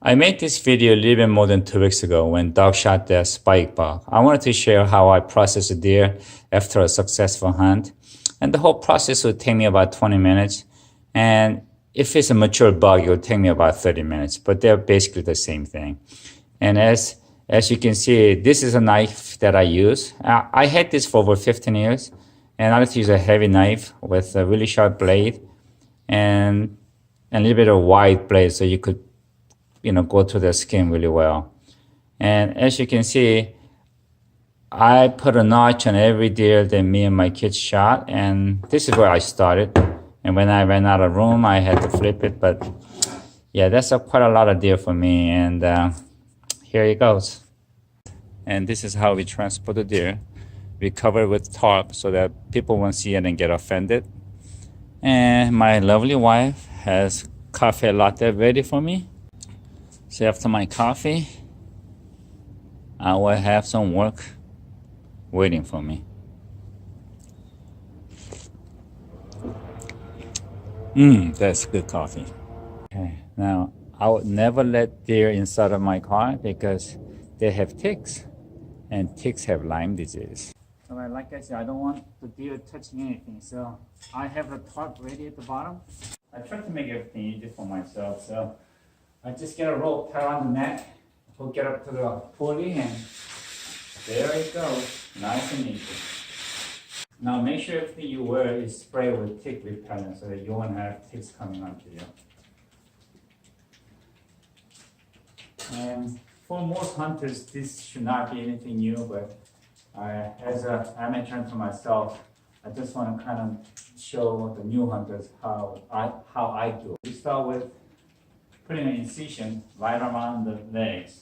I made this video a little bit more than 2 weeks ago when Doug shot that spike buck. I wanted to share how I process a deer after a successful hunt. And the whole process would take me about 20 minutes. And if it's a mature buck, it would take me about 30 minutes. But they're basically the same thing. And as you can see, this is a knife that I use. I had this for over 15 years. And I like to use a heavy knife with a really sharp blade and a little bit of wide blade so you could go through the skin really well. And as you can see, I put a notch on every deer that me and my kids shot, and this is where I started. And when I ran out of room, I had to flip it, but yeah, that's quite a lot of deer for me, and here it goes. And this is how we transport the deer. We cover it with tarp so that people won't see it and get offended. And my lovely wife has coffee latte ready for me. So after my coffee, I will have some work waiting for me. That's good coffee. Okay, now I would never let deer inside of my car because they have ticks, and ticks have Lyme disease. So like I said, I don't want the deer touching anything, so I have the tarp ready at the bottom. I try to make everything easy for myself, so I just get a rope, tie around the neck, hook it up to the pulley, and there it goes, nice and easy. Now make sure everything you wear is sprayed with tick repellent so that you won't have ticks coming onto you. And for most hunters, this should not be anything new, but as an amateur hunter myself, I just want to kind of show the new hunters how I do. We start with putting an incision right around the legs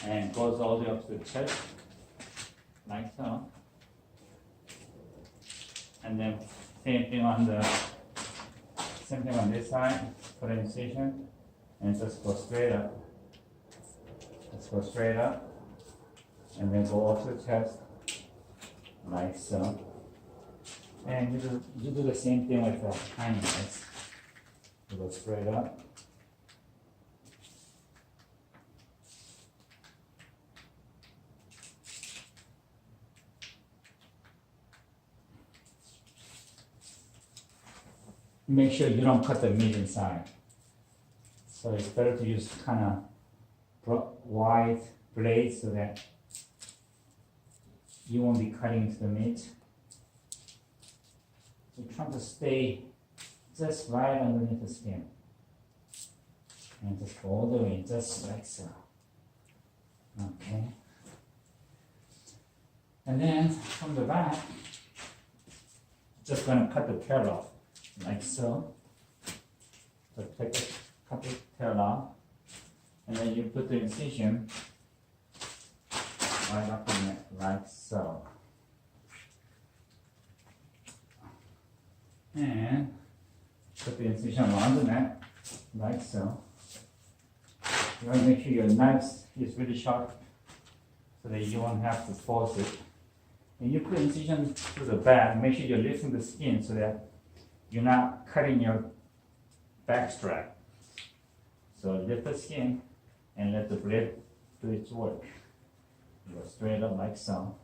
and goes all the way up to the chest, like so. And then same thing on this side, put an incision and just go straight up. Let's go straight up and then go up to the chest, like so. And you do the same thing with the hind legs. You go straight up. Make sure you don't cut the meat inside. So it's better to use kind of wide blades so that you won't be cutting into the meat. So try to stay just right underneath the skin. And just go all the way, just like so. Okay. And then from the back, just going to cut the tail off. Like so. So cut the tail off, and then you put the incision right up in it, like so. And put the incision around the neck, like so. You want to make sure your knife is really sharp so that you won't have to force it. And you put the incision to the back, make sure you're lifting the skin so that you're not cutting your backstrap. So lift the skin and let the blade do its work. Go straight up like so.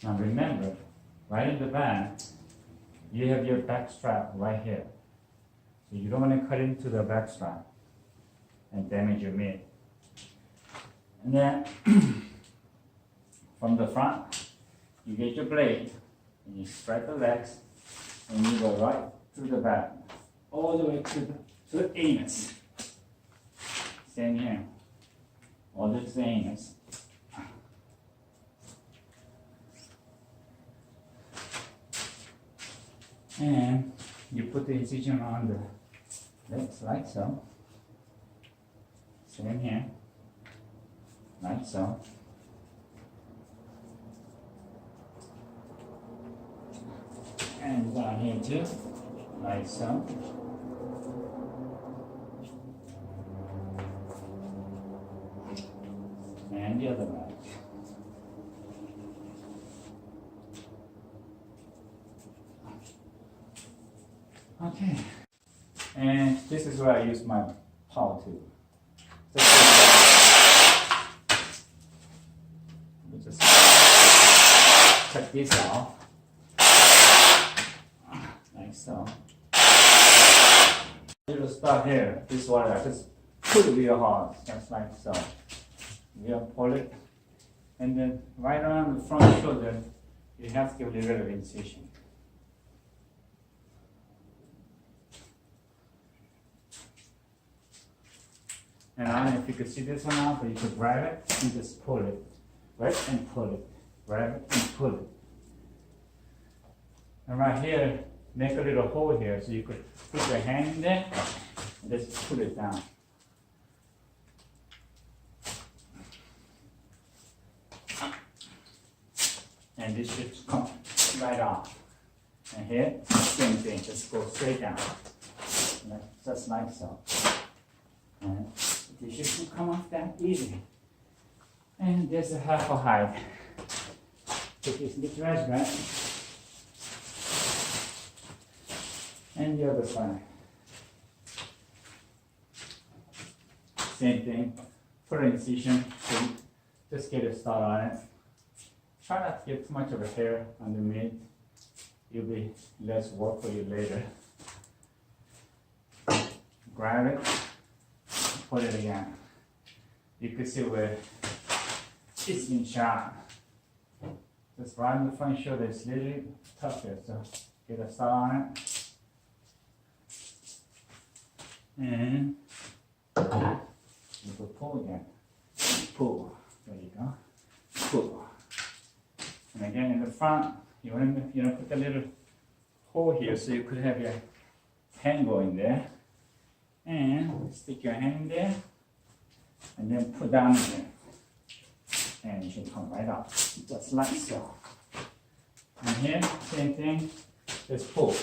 Now remember, right in the back, you have your backstrap right here. So you don't want to cut into the backstrap and damage your meat. And then from the front, you get your blade and you spread the legs and you go right through the back, all the way to the anus. Same here, all the way to the anus. And you put the incision on the legs like so. Same here, like so. And down here too, like so. And the other leg. Okay. And this is where I use my power tool. Just cut this out. Like so. Little stuff here. This is what I just put it real hard. Just like so. We'll pull it. And then right around the front shoulder, you have to give a little bit of incision. And I don't know if you could see this one out, but you could grab it and just pull it. Right? And pull it. Grab it and pull it. And right here, make a little hole here so you could put your hand in there and just pull it down. And this should come right off. And here, same thing, just go straight down. Just like so. And this should come off that easy. And there's a half a hide. Take this in the trash bag. And the other side. Same thing. Put an incision. Just get a start on it. Try not to get too much of a hair underneath. It'll be less work for you later. Grab it. Put it again. You can see where it's been shot. Just right in the front shoulder, it's literally tough here, so get a start on it. And you could pull again. Pull. There you go. Pull. And again in the front, you want to put a little hole here so you could have your hand go in there. And stick your hand in there. And then put down again. And it should come right up. Just like so. And here, same thing. Just pull.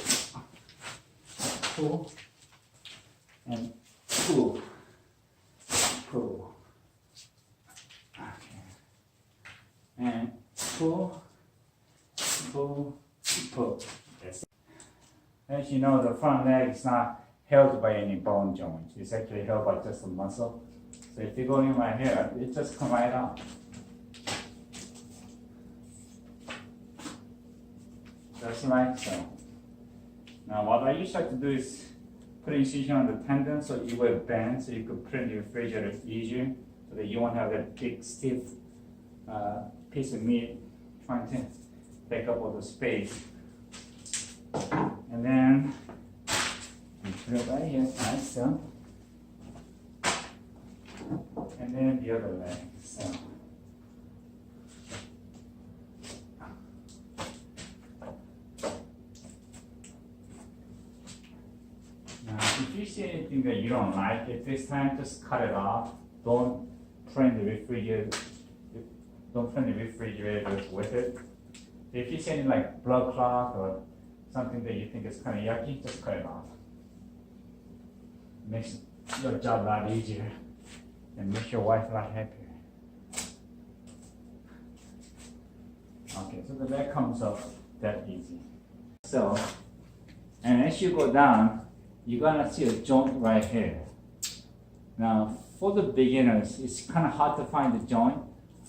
Pull. And pull. Pull. Okay. And pull. Pull. Pull. Yes. As you know, the front leg is not held by any bone joint. It's actually held by just a muscle. So if you go in right here, it just come right out. Just like so. Now what I usually like to do is put incision on the tendon so it will bend so you could put it in the refrigerator easier so that you won't have that big stiff piece of meat trying to take up all the space. And then you put it right here, like so. And then the other leg, so. Now, if you see anything that you don't like at this time, just cut it off. Don't put in the refrigerator. Don't put in the refrigerator with it. If you see any like blood clot or something that you think is kind of yucky, just cut it off. It makes your job a lot easier and makes your wife a lot happier. Okay, so the leg comes up that easy. So, and as you go down, you're gonna see a joint right here. Now, for the beginners, it's kind of hard to find the joint,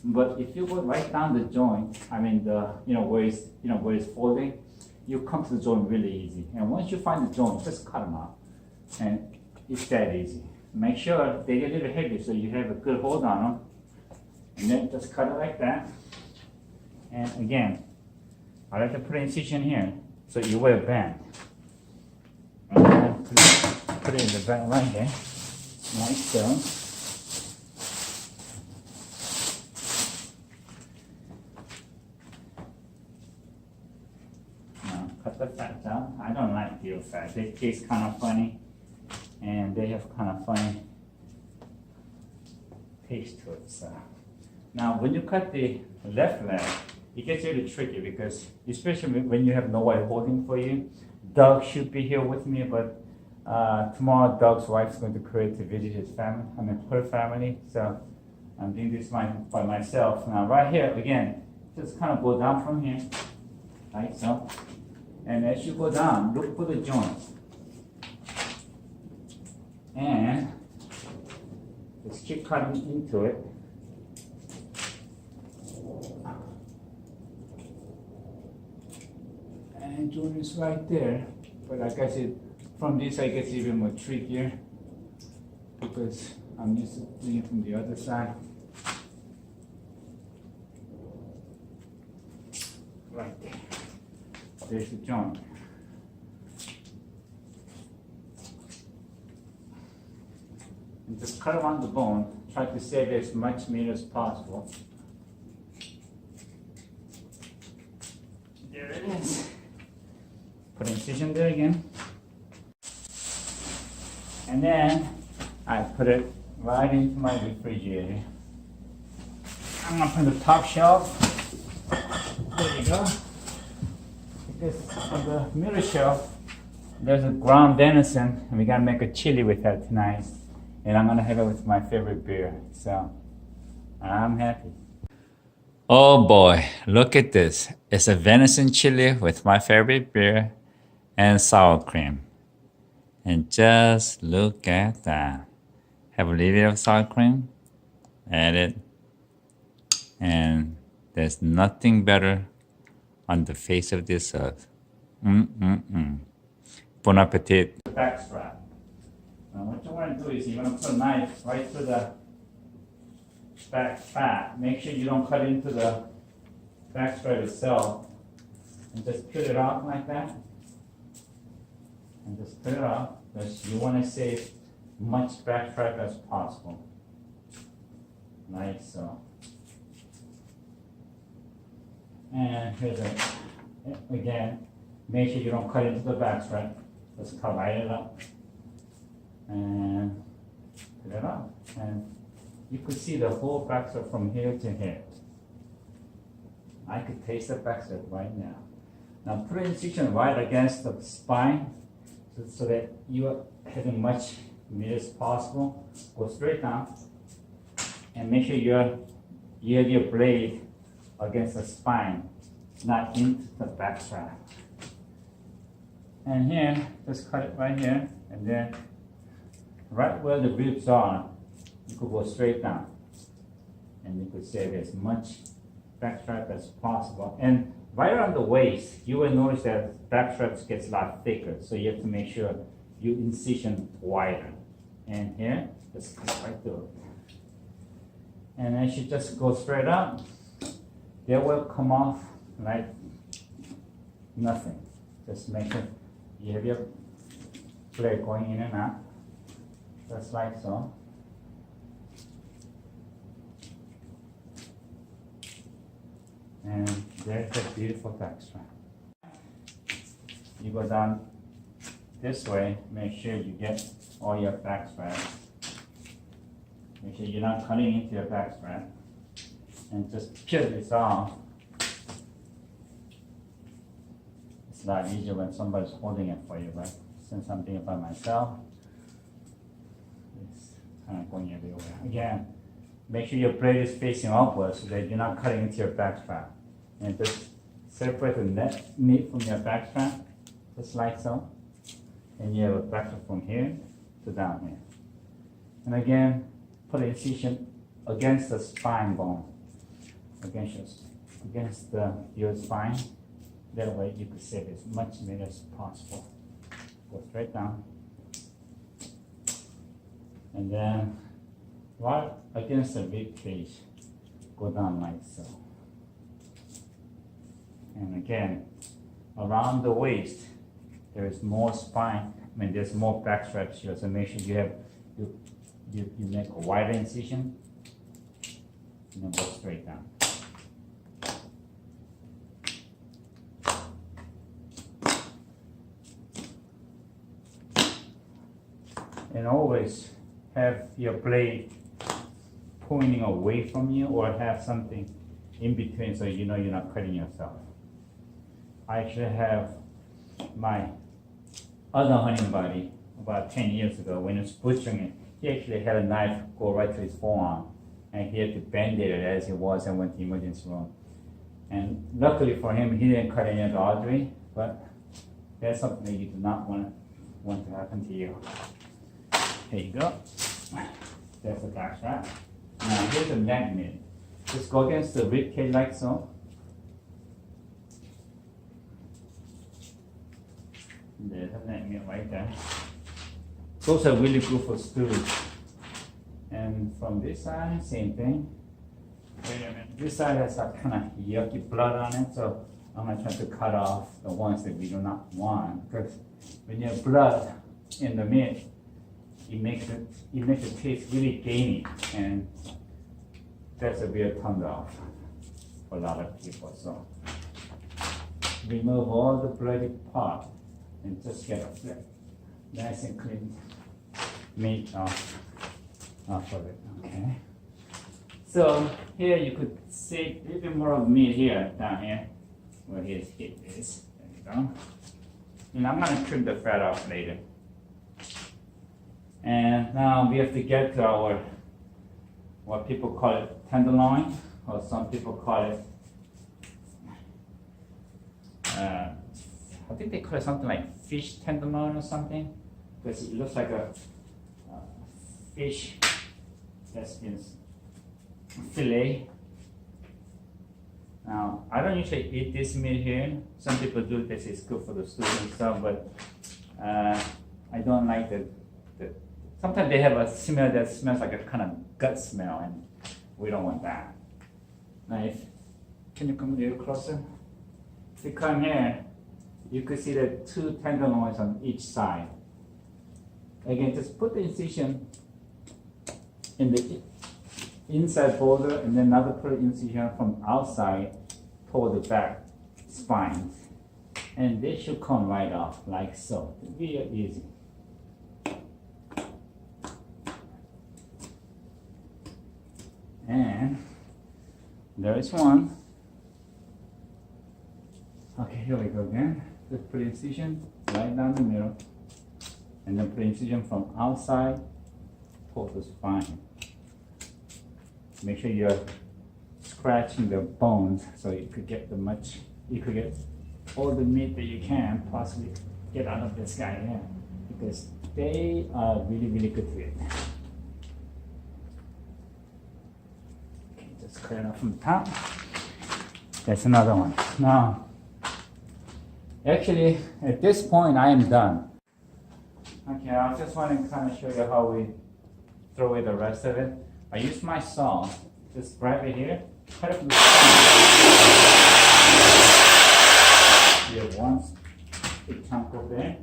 but if you go right down the joint, I mean where it's folding, you come to the joint really easy. And once you find the joint, just cut them out, and it's that easy. Make sure they get a little heavy so you have a good hold on them, and then just cut it like that. And again, I like to put an incision here so you will bend. And then put it in the back right here, like so. Now cut the fat out. I don't like real fat. They taste kind of funny, and they have kind of funny taste to it. So now when you cut the left leg, it gets really tricky because especially when you have nobody holding for you. Doug should be here with me, but tomorrow Doug's wife's going to create to visit his family, her family. So I'm doing this by myself. Now right here, again, just kind of go down from here, like so. And as you go down, look for the joint. And just keep cutting into it. And joint is right there. But like I said, from this I guess even more trickier because I'm used to doing it from the other side. Right there. There's the joint. And just cut around the bone. Try to save as much meat as possible. There it is. Put incision there again. And then I put it right into my refrigerator. I'm gonna put the top shelf. There you go. Because on the middle shelf, there's a ground venison, and we gotta make a chili with that tonight. And I'm gonna have it with my favorite beer. So I'm happy. Oh boy, look at this. It's a venison chili with my favorite beer and sour cream. And just look at that. Have a little bit of sour cream, add it, and there's nothing better on the face of this earth. Bon appetit. Backstrap. Now what you want to do is you want to put a knife right through the back fat. Make sure you don't cut into the backstrap itself. And just peel it off like that. And just peel it off because you want to save much backstrap as possible. Like so. And here's it. Again, make sure you don't cut into the backstrap. Just cut right up. And put it up. And you could see the whole backstrap from here to here. I could taste the backstrap right now. Now put incision right against the spine so that you are having much meat as possible. Go straight down and make sure you have your blade against the spine, not into the backstrap. And here, just cut it right here, and then right where the ribs are, you could go straight down. And you could save as much backstrap as possible. And right around the waist, you will notice that backstrap gets a lot thicker, so you have to make sure you incision wider. And here, just cut right through it. And as you just go straight up, they will come off like nothing. Just make sure you have your blade going in and out, just like so. And there's a beautiful backstrap. You go down this way, make sure you get all your backstrap. Make sure you're not cutting into your backstrap. And just peel this off. It's a lot easier when somebody's holding it for you, right? Since I'm doing it by myself, it's kind of going everywhere. Again, make sure your blade is facing upwards so that you're not cutting into your backstrap. And just separate the meat from your backstrap, just like so. And you have a backstrap from here to down here. And again, put the incision against the spine bone. Against your spine. That way you could save as much meat as possible. Go straight down. And then right against the rib cage, go down like so. And again, around the waist, there is more spine. There's more backstraps here. So make sure you make a wider incision and then go straight down. And always have your blade pointing away from you or have something in between so you know you're not cutting yourself. I actually have my other hunting buddy about 10 years ago when he was butchering it. He actually had a knife go right to his forearm and he had to band-aid it as he was and went to the emergency room. And luckily for him, he didn't cut any of the artery, but that's something that you do not want to happen to you. Here you go. There's the backstrap. Now here's the neck meat. Just go against the rib cage like so. There's the neck meat right there. Those are really good for stew. And from this side, same thing. Wait a minute. This side has a kind of yucky blood on it, so I'm going to try to cut off the ones that we do not want. Because when you have blood in the meat, it makes the taste really gamey, and that's a real turn off for a lot of people. So remove all the bloody part and just get a nice and clean meat off of it. Okay. So here you could see a little bit more of meat here, down here, where his hip is. There you go. And I'm gonna trim the fat off later. And now we have to get to our, what people call it, tenderloin, or some people call it, I think they call it something like fish tenderloin or something, because it looks like a fish that's been fillet. Now, I don't usually eat this meat here. Some people do this, it's good for the stew and stuff, but I don't like the sometimes they have a smell that smells like a kind of gut smell, and we don't want that. Now, can you come a little closer? If you come here, you could see the two tenderloins on each side. Again, just put the incision in the inside border, and then another put incision from outside toward the back spine. And they should come right off, like so. Real easy. And there is one. Okay, here we go again. Just put incision right down the middle, and then put incision from outside toward the spine. Make sure you're scratching the bones so you could get all the meat that you can possibly get out of this guy here, because they are really, really good to eat. Okay, just clear it off from the top. That's another one. Now, actually, at this point, I am done. Okay, I just want to kind of show you how we throw away the rest of it. I use my saw, just grab it here, cut it from the side. You have one big chunk over there.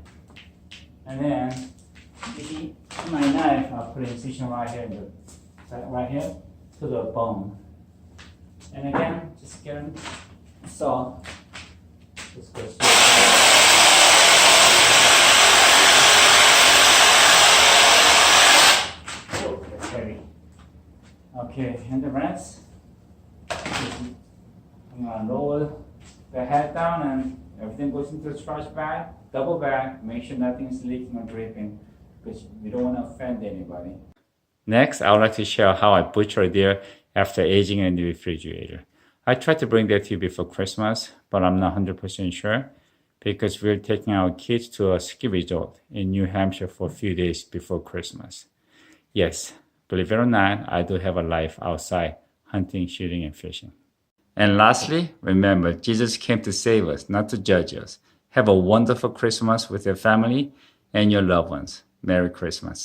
And then, maybe my knife, I'll put an incision right here, right here, to the bone. And again, just get a saw, just go straight. Oh, that's heavy. Okay, and the rest, I'm gonna lower the head down and everything goes into the trash bag, double bag, make sure nothing's leaking or dripping, because we don't want to offend anybody. Next, I would like to share how I butcher a deer after aging in the refrigerator. I tried to bring that to you before Christmas, but I'm not 100% sure, because we're taking our kids to a ski resort in New Hampshire for a few days before Christmas. Yes, believe it or not, I do have a life outside hunting, shooting, and fishing. And lastly, remember, Jesus came to save us, not to judge us. Have a wonderful Christmas with your family and your loved ones. Merry Christmas.